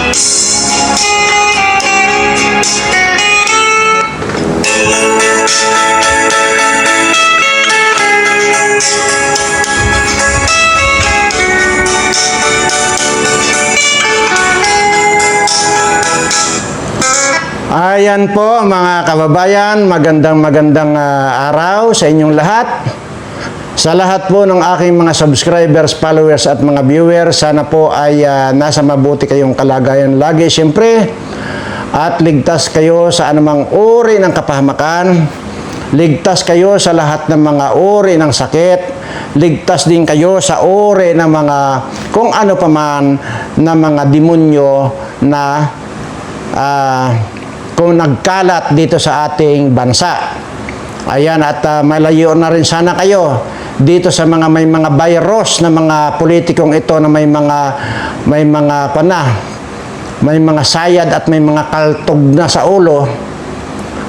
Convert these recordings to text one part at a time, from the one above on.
Ayan po mga kababayan, magandang araw sa inyong lahat. Sa lahat po ng aking mga subscribers, followers at mga viewers, sana po ay nasa mabuti kayong kalagayan lagi siyempre. At ligtas kayo sa anumang uri ng kapahamakan. Ligtas kayo sa lahat ng mga uri ng sakit. Ligtas din kayo sa uri ng mga kung ano paman na mga demonyo na kung nagkalat dito sa ating bansa. Ayan, at malayo na rin sana kayo dito sa mga may mga virus na mga politikong ito na may mga sayad at may mga kaltog na sa ulo.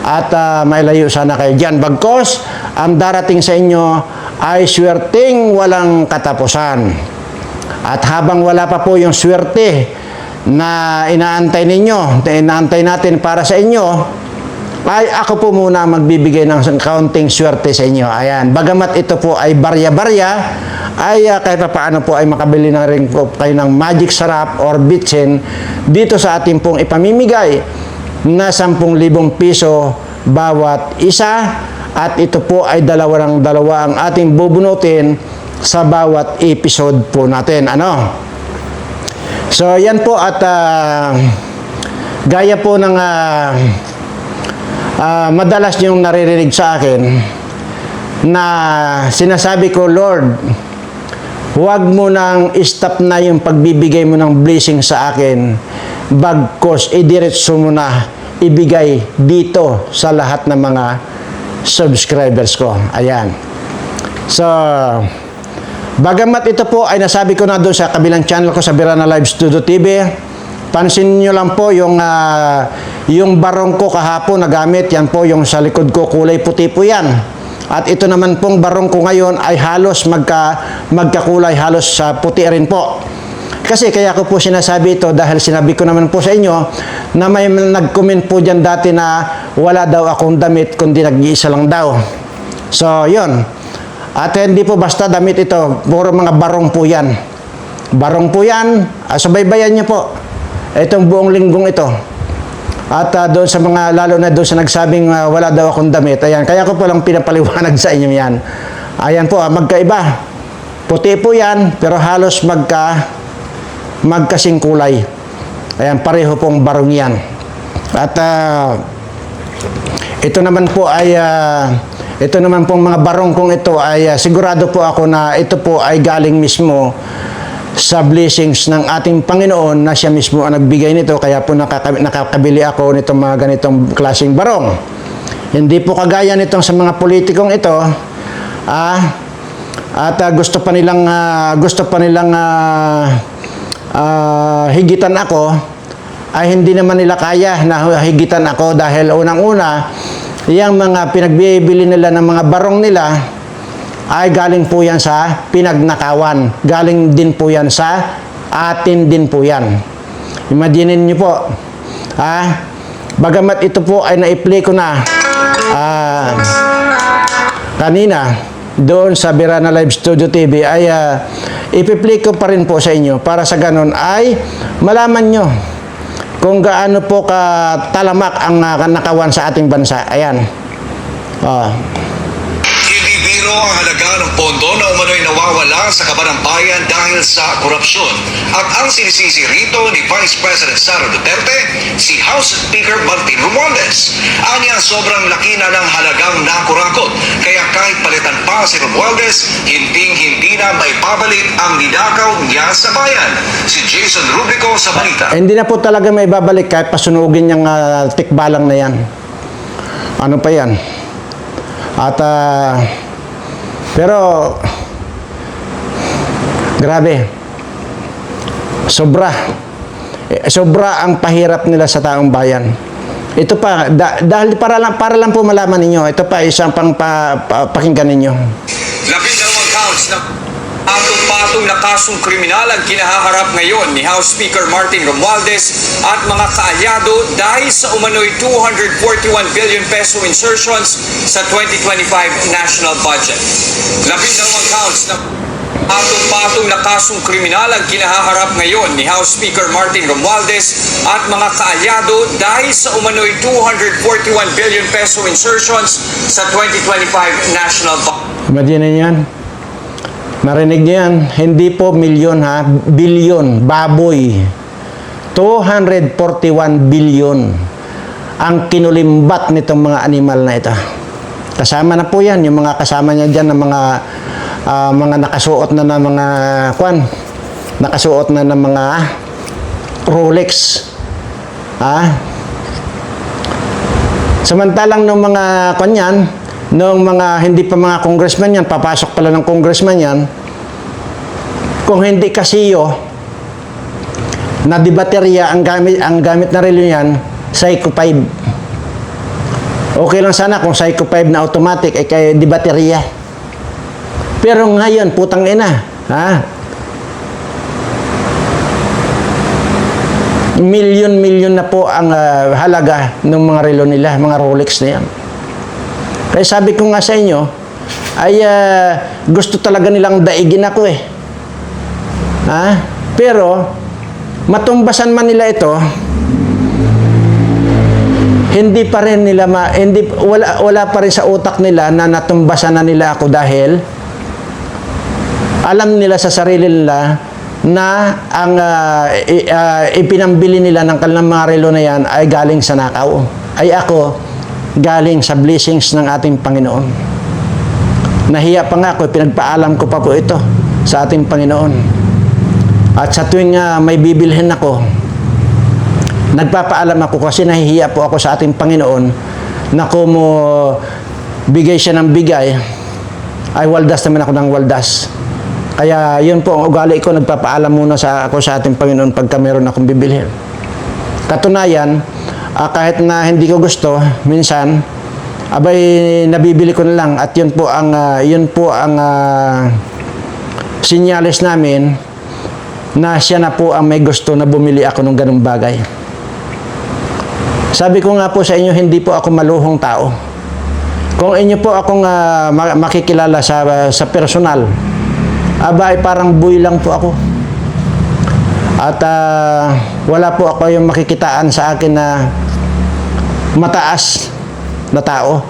At malayo sana kayo diyan. Bagkos ang darating sa inyo ay swerteng walang katapusan. At habang wala pa po yung swerte na inaantay ninyo, inaantay natin para sa inyo, ay ako po muna magbibigay ng kaunting swerte sa inyo. Ayan, bagamat ito po ay barya-barya, ay kahit paano po ay makabili na rin po kayo ng magic sarap or bitsin dito sa ating pong ipamimigay na 10,000 piso bawat isa. At ito po ay dalawa ang ating bubunutin sa bawat episode po natin. So, yan po at gaya po ng madalas niyong naririnig sa akin na sinasabi ko, Lord, huwag mo nang stop na yung pagbibigay mo ng blessing sa akin, bagkos idiretso mo na ibigay dito sa lahat ng mga subscribers ko. Ayan. So, bagamat ito po ay nasabi ko na doon sa kabilang channel ko sa Birana Live Studio TV, pansin nyo lang po yung barong ko kahapon na gamit, yan po yung sa likod ko, kulay puti po yan. At ito naman pong barong ko ngayon ay halos magkakulay, halos sa puti rin po. Kasi kaya ko po sinasabi ito dahil sinabi ko naman po sa inyo na may nag-comment po dyan dati na wala daw akong damit kundi nag-iisa lang daw. So, yun. At hindi po basta damit ito, puro mga barong po yan. Barong po yan, subaybayan niyo po. Itong buong linggong ito. At doon sa mga, lalo na doon sa nagsabing wala daw akong damit, ayan, kaya ko po lang pinapaliwanag sa inyo yan. Ayan po, magkaiba. Puti po yan, pero halos magkasing kulay. Ayan, pareho pong barong yan. At ito naman po ay ito naman pong mga barong kong ito ay sigurado po ako na ito po ay galing mismo sa blessings ng ating Panginoon na siya mismo ang nagbigay nito. Kaya po nakakabili ako nitong mga ganitong klaseng barong. Hindi po kagaya nitong sa mga politikong ito. At gusto pa nilang higitan ako. Ay hindi naman nila kaya na higitan ako dahil unang-una, yung mga pinagbibili nila ng mga barong nila ay galing po yan sa pinagnakawan. Galing din po yan sa atin din po yan. Imaginin nyo po. Bagamat ito po ay na-play ko na kanina doon sa Birana Live Studio TV ay ipi-play ko pa rin po sa inyo para sa ganun ay malaman nyo kung gaano po katalamak ang nakawan sa ating bansa. Ayan. Hindi biro ang halaga ng pondo na umano'y nawawala sa kaban ng bayan dahil sa korupsyon. At ang sinisisi rito ni Vice President Sara Duterte, si House Speaker Martin Romualdez. Anya sobrang laki na ng halagang nakurakot. Kaya kahit palitan pa si Romualdez, hindi na maipabalik ang ninakaw niya sa bayan. Si Jason Rubico sa balita. Hindi na po talaga may babalik kahit pasunugin niyang tikbalang na yan. Ano pa yan? At pero grabe, sobra ang pahirap nila sa taong bayan. Ito pa dahil para lang po malaman ninyo, ito pa isang pang pakinggan ninyo. 12 counts na Patong-patong na kasong kriminal ang kinahaharap ngayon ni House Speaker Martin Romualdez at mga kaalyado dahil sa umano'y 241 billion peso insertions sa 2025 national budget. 12 counts na patong-patong na kasong kriminal ang kinahaharap ngayon ni House Speaker Martin Romualdez at mga kaalyado dahil sa umano'y 241 billion peso insertions sa 2025 national budget. Imagine yan. Marinig niyo yan. Hindi po milyon ha, bilyon, baboy. 241 billion ang kinulimbat nitong mga animal na ito. Kasama na po yan, yung mga kasama niya dyan ng mga nakasuot na ng mga nakasuot na ng mga Rolex. Ha? Samantalang ng mga yan, nung mga hindi pa mga congressman yan, papasok pala ng congressman yan, kung hindi kasiyo, na di baterya ang gamit na relo yan, Psycho 5. Okay lang sana kung Psycho 5 na automatic, ay kaya di baterya. Pero ngayon, putang ina, ha? Milyon-milyon na po ang halaga ng mga relo nila, mga Rolex na yan. Kaya sabi ko nga sa inyo, ay gusto talaga nilang daigin ako eh. Ha? Pero, matumbasan man nila ito, hindi pa rin nila, wala pa rin sa utak nila na natumbasan na nila ako dahil alam nila sa sarili nila na ang ipinambili nila ng kanilang mga relo na yan ay galing sa nakaw. Ay ako, galing sa blessings ng ating Panginoon. Nahiya pa nga ako, pinagpaalam ko pa po ito sa ating Panginoon. At sa tuwing may bibilhin ako, nagpapaalam ako kasi nahihiya po ako sa ating Panginoon na kung bigay siya ng bigay, ay waldas naman ako ng waldas. Kaya yun po ang ugali ko, nagpapaalam muna ako sa ating Panginoon pagka meron akong bibilhin. Katunayan, kahit na hindi ko gusto, minsan, abay nabibili ko na lang at yun po ang sinyalis namin na siya na po ang may gusto na bumili ako ng ganung bagay. Sabi ko nga po sa inyo, hindi po ako maluhong tao. Kung inyo po akong makikilala sa personal, abay parang buy lang po ako. At wala po ako yung makikitaan sa akin na mataas na tao.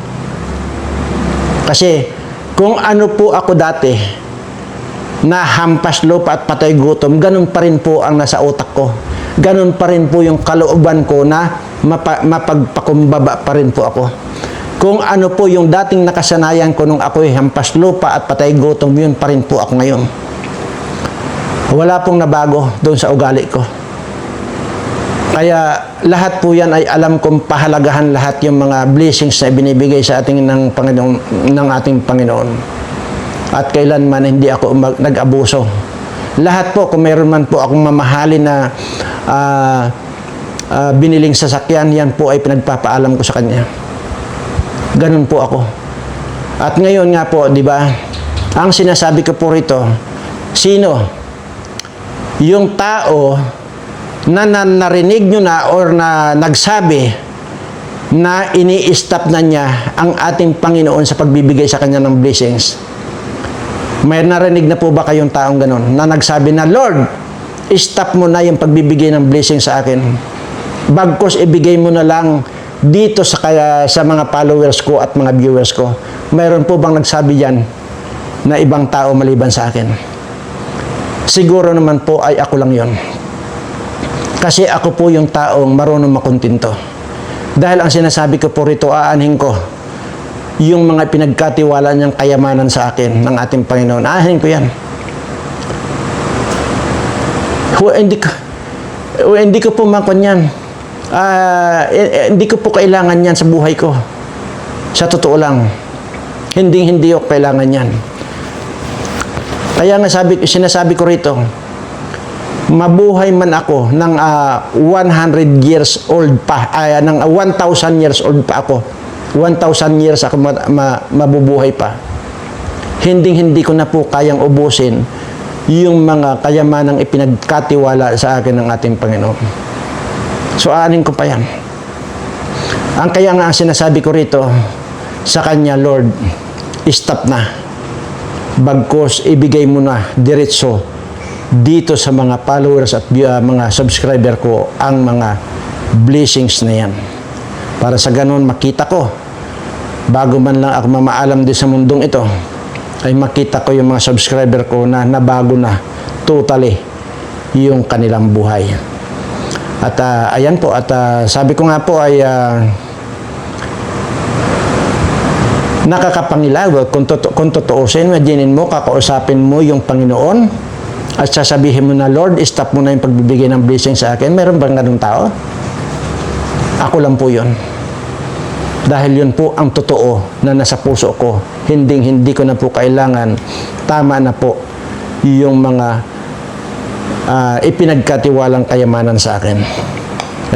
Kasi kung ano po ako dati na hampas lupa at patay gutom, ganun pa rin po ang nasa utak ko. Ganun pa rin po yung kalooban ko na mapagpakumbaba pa rin po ako. Kung ano po yung dating nakasanayan ko nung ako'y hampas lupa at patay gutom, yun pa rin po ako ngayon. Wala pong nabago doon sa ugali ko. Kaya lahat po yan ay alam kong pahalagahan lahat yung mga blessings na binibigay sa ating ng ating Panginoon. At kailanman hindi ako nag-abuso. Lahat po, kung meron man po akong mamahalin na biniling sasakyan, yan po ay pinagpapaalam ko sa kanya. Ganun po ako. At ngayon nga po, di ba, ang sinasabi ko po rito, sino? Yung tao na narinig nyo na or na nagsabi na ini-stop na niya ang ating Panginoon sa pagbibigay sa kanya ng blessings. May narinig na po ba kayong taong ganon na nagsabi na, Lord, stop mo na yung pagbibigay ng blessing sa akin. Bagkus ibigay mo na lang dito sa mga followers ko at mga viewers ko. Mayroon po bang nagsabi yan na ibang tao maliban sa akin? Siguro naman po ay ako lang yon. Kasi ako po yung taong marunong makuntinto. Dahil ang sinasabi ko po rito, aanhin ko yung mga pinagkatiwala niyang kayamanan sa akin ng ating Panginoon. Aanhin ko yan. Hindi ko po makon yan. Hindi ko po kailangan yan sa buhay ko. Sa totoo lang. Hindi ko kailangan yan. Kaya nga sinasabi ko rito, mabuhay man ako ng 100 years old pa, ng 1,000 years old pa ako. 1,000 years ako mabubuhay pa. Hindi ko na po kayang ubusin yung mga kayamanang ipinagkatiwala sa akin ng ating Panginoon. So, aanin ko pa yan. Ang kaya nga ang sinasabi ko rito sa Kanya, Lord, stop na. Bagkos, ibigay mo na diretso dito sa mga followers at mga subscriber ko ang mga blessings na yan. Para sa ganun, makita ko, bago man lang ako mamaalam din sa mundong ito, ay makita ko yung mga subscriber ko na nabago na totally yung kanilang buhay. At ayan po, at sabi ko nga po ay nakakapangilaw. Kung totoosin, imaginin mo, kakausapin mo yung Panginoon at sasabihin mo na, Lord, stop mo na yung pagbibigay ng blessing sa akin. Meron bang ganung tao? Ako lang po yun. Dahil yun po ang totoo na nasa puso ko. Hindi ko na po kailangan. Tama na po yung mga ipinagkatiwalang kayamanan sa akin.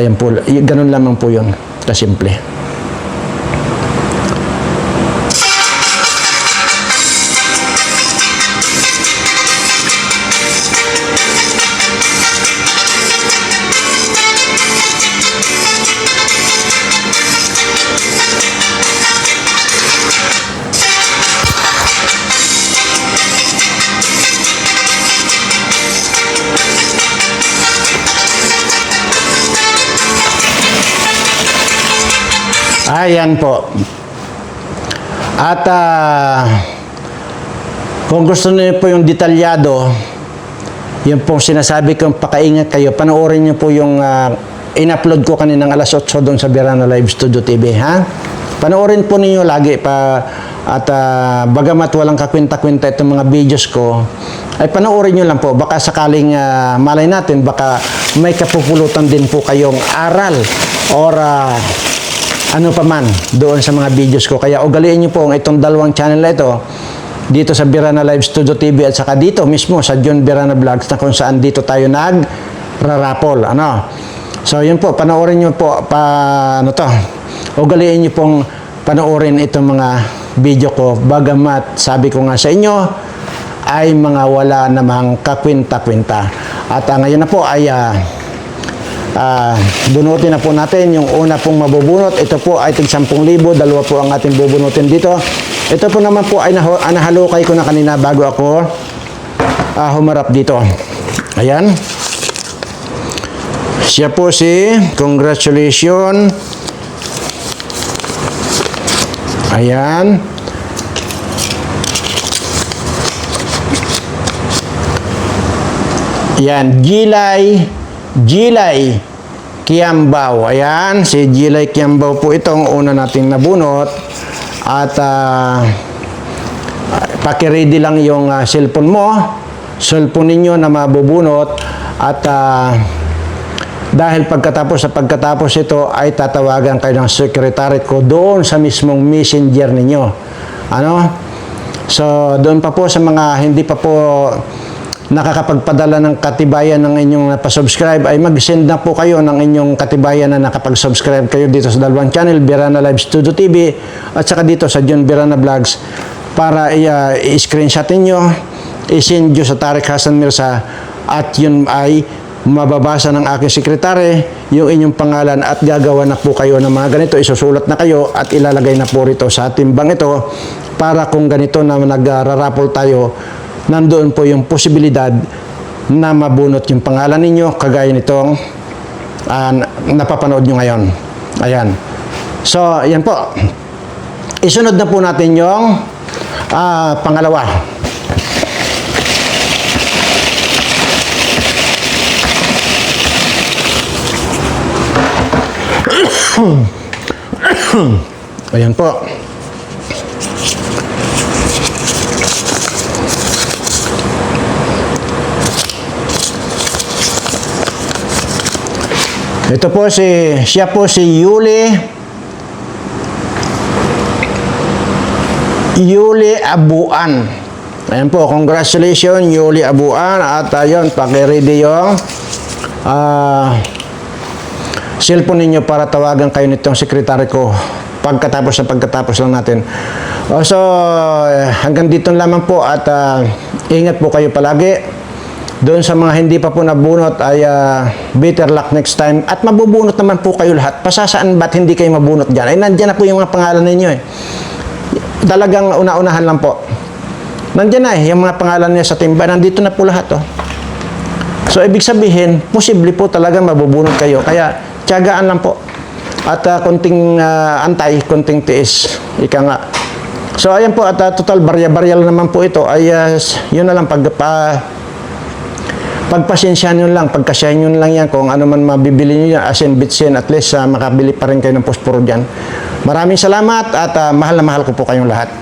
Ayan po, ganun lamang po yun. Kasimple. Ayan po. At kung gusto niyo po yung detalyado, yung pong sinasabi kong pakaingat kayo, panoorin niyo po yung in-upload ko kaninang alas 8 doon sa Birana Live Studio TV, ha? Panoorin po ninyo lagi at bagamat walang kakwenta-kwenta itong mga videos ko, ay panoorin nyo lang po. Baka sakaling malay natin, baka may kapupulutan din po kayong aral or ano pa man doon sa mga videos ko. Kaya ugaliin nyo po itong dalawang channel na ito, dito sa Birana Live Studio TV at saka dito mismo sa John Birana Vlogs, na kung saan dito tayo nag-rarapol. Ano? So yun po, panoorin nyo po, ugaliin nyo pong panoorin itong mga video ko, bagamat sabi ko nga sa inyo ay mga wala namang kakwenta-kwenta. At ngayon na po ay bunutin na po natin yung una pong mabubunot. Ito po ay tig 10,000, dalawa po ang ating bubunutin dito. Ito po naman po ay nahalukay ko na kanina bago ako humarap dito. Ayan. Siya po si congratulations. Ayan. Ayan, Gilay Kiambao. Ayan, si Gilay Kiambao po itong una nating nabunot. At pakiready lang yung cellphone mo, cellphone ninyo na mabubunot. At dahil pagkatapos ito ay tatawagan kayo ng secretary ko doon sa mismong messenger ninyo. Ano? So, doon pa po sa mga hindi pa po nakakapagpadala ng katibayan ng inyong napasubscribe, ay mag-send na po kayo ng inyong katibayan na nakapag-subscribe kayo dito sa dalawang channel, Birana Live Studio TV at saka dito sa John Birana Vlogs, para i-screenshot ninyo, i-send nyo sa Tariq Hassan Mirza, at yun ay mababasa ng aking sekretary yung inyong pangalan at gagawa na po kayo ng mga ganito, isusulat na kayo at ilalagay na po rito sa timbang ito, para kung ganito na nagrarapol tayo, nandoon po yung posibilidad na mabunot yung pangalan ninyo, kagaya nitong napapanood nyo ngayon. Ayan. So, yan po. Isunod na po natin yung pangalawa. Ayan po. Ito po siya po si Yuli Abuan. Ayan po, congratulations Yuli Abuan. At ayun, paki-ready yung cellphone ninyo para tawagan kayo nitong sekretary ko pagkatapos lang natin. So, hanggang dito lamang po at ingat po kayo palagi. Doon sa mga hindi pa po nabunot ay better luck next time. At mabubunot naman po kayo lahat. Pasasaan ba't hindi kayo mabunot dyan? Ay, nandyan na po yung mga pangalan ninyo eh. Talagang una-unahan lang po. Nandyan na eh, yung mga pangalan niya sa timba. Nandito na po lahat oh. So, ibig sabihin, posible po talaga mabubunot kayo. Kaya, tiyagaan lang po. At konting antay, konting tiis. Ika nga. So, ayan po. At total, barya-barya naman po ito. Ay, yun na lang. Pagpasensyahan nyo lang, pagkasyahin nyo lang yan kung ano man mabibili nyo yan, as in bitsin, at least makabili pa rin kayo ng posporo dyan. Maraming salamat at mahal na mahal ko po kayong lahat.